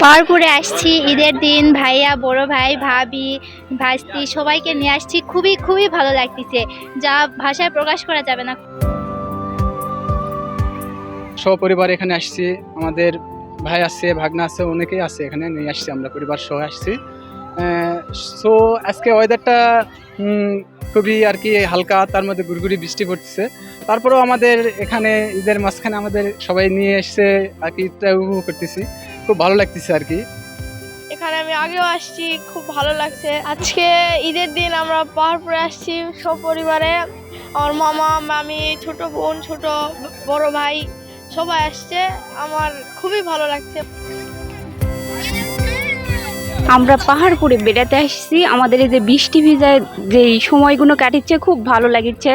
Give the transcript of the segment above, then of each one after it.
পাহাড়পুরে আসছি ঈদের দিন। ভাইয়া, বড় ভাই, ভাবি, ভাস্তি সবাইকে নিয়ে আসছি। খুবই খুবই ভালো লাগতেছে, যা ভাষায় প্রকাশ করা যাবে না। সপরিবার এখানে আসছি। আমাদের ভাই আছে, ভাগনা আছে, অনেকেই আছে এখানে নিয়ে আসছি, আমরা পরিবার সহ আসছি। সো আজকে ওয়েদারটা খুবই আর কি হালকা, তার মধ্যে গুড়গুড়ি বৃষ্টি পড়তেছে। তারপরেও আমাদের এখানে ঈদের মাঝখানে আমাদের সবাই নিয়ে এসছে আর কি, ঈদটা উপভোগ করতেছি, খুব ভালো লাগতেছে আর কি। এখানে আমি আগেও আসছি, খুব ভালো লাগছে। আজকে ঈদের দিন আমরা পাহাড়পুরে আসছি সপরিবারে। আমার মামা, মামি, ছোট বোন, ছোট বড় ভাই সবাই আসছে। আমার খুবই ভালো লাগছে। আমরা পাহাড়পুরে বেড়াতে আসছি। আমাদের এই যে বৃষ্টি ভিজায় যে সময়গুলো কাটিচ্ছে খুব ভালো লাগিচ্ছে।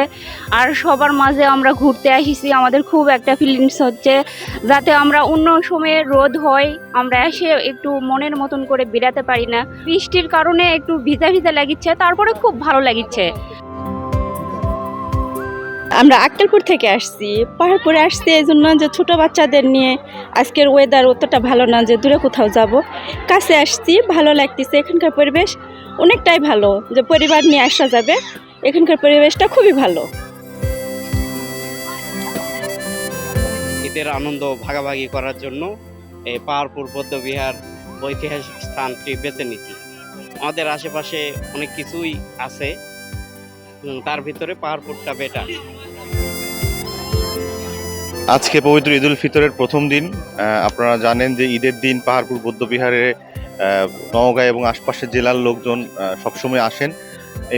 আর সবার মাঝে আমরা ঘুরতে আসছি, আমাদের খুব একটা ফিলিংস হচ্ছে, যাতে আমরা অন্য সময়ে রোদ হয় আমরা এসে একটু মনের মতন করে বেড়াতে পারি না। বৃষ্টির কারণে একটু ভিজা ভিজা লাগিচ্ছে, তারপরে খুব ভালো লাগিচ্ছে। আমরা আক্কেলপুর থেকে আসছি, পাহাড়পুরে আসছি এই জন্য যে ছোট বাচ্চাদের নিয়ে। আজকের ওয়েদার অতটা ভালো না যে দূরে কোথাও যাব, কাছে আসছি, ভালো লাগতেছে। এখানকার পরিবেশ অনেকটাই ভালো, যে পরিবার নিয়ে আসা যাবে। এখানকার পরিবেশটা খুবই ভালো। ঈদের আনন্দ ভাগাভাগি করার জন্য এই পাহাড়পুর বৌদ্ধবিহার ঐতিহাসিক স্থানটি বেছে নিচ্ছি। আমাদের আশেপাশে অনেক কিছুই আছে, তার ভিতরে পাহাড়পুরটা বেটার। আজকে পবিত্র ঈদ উল ফিতরের প্রথম দিন। আপনারা জানেন যে ঈদের দিন পাহাড়পুর বৌদ্ধবিহারে নওগাঁ এবং আশপাশের জেলার লোকজন সবসময় আসেন।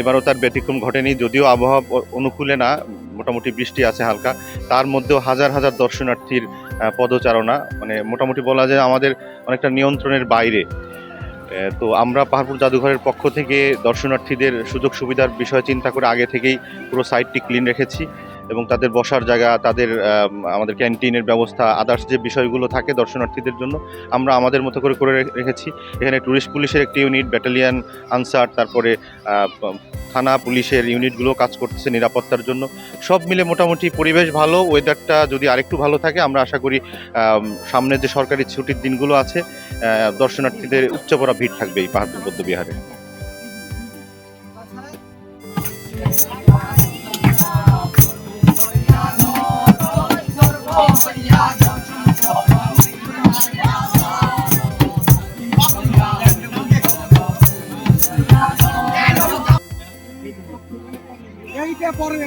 এবারও তার ব্যতিক্রম ঘটেনি, যদিও আবহাওয়া অনুকূলে না, মোটামুটি বৃষ্টি আছে হালকা, তার মধ্যেও হাজার হাজার দর্শনার্থীর পদচারণা, মানে মোটামুটি বলা যায় আমাদের অনেকটা নিয়ন্ত্রণের বাইরে। তো আমরা পাহাড়পুর জাদুঘরের পক্ষ থেকে দর্শনার্থীদের সুযোগ সুবিধার বিষয় চিন্তা করে আগে থেকেই পুরো সাইটটি ক্লিন রেখেছি, এবং তাদের বসার জায়গা, তাদের আমাদের ক্যান্টিনের ব্যবস্থা, আদার্স যে বিষয়গুলো থাকে দর্শনার্থীদের জন্য আমরা আমাদের মতো করে করে রেখেছি। এখানে ট্যুরিস্ট পুলিশের একটি ইউনিট, ব্যাটালিয়ান, আনসার, তারপরে থানা পুলিশের ইউনিটগুলো কাজ করতেছে নিরাপত্তার জন্য। সব মিলে মোটামুটি পরিবেশ ভালো। ওয়েদারটা যদি আরেকটু ভালো থাকে আমরা আশা করি সামনে যে সরকারি ছুটির দিনগুলো আছে দর্শনার্থীদের উপচে ভিড় থাকবে এই পাহাড়পুর বৌদ্ধবিহারে। এইটা পরে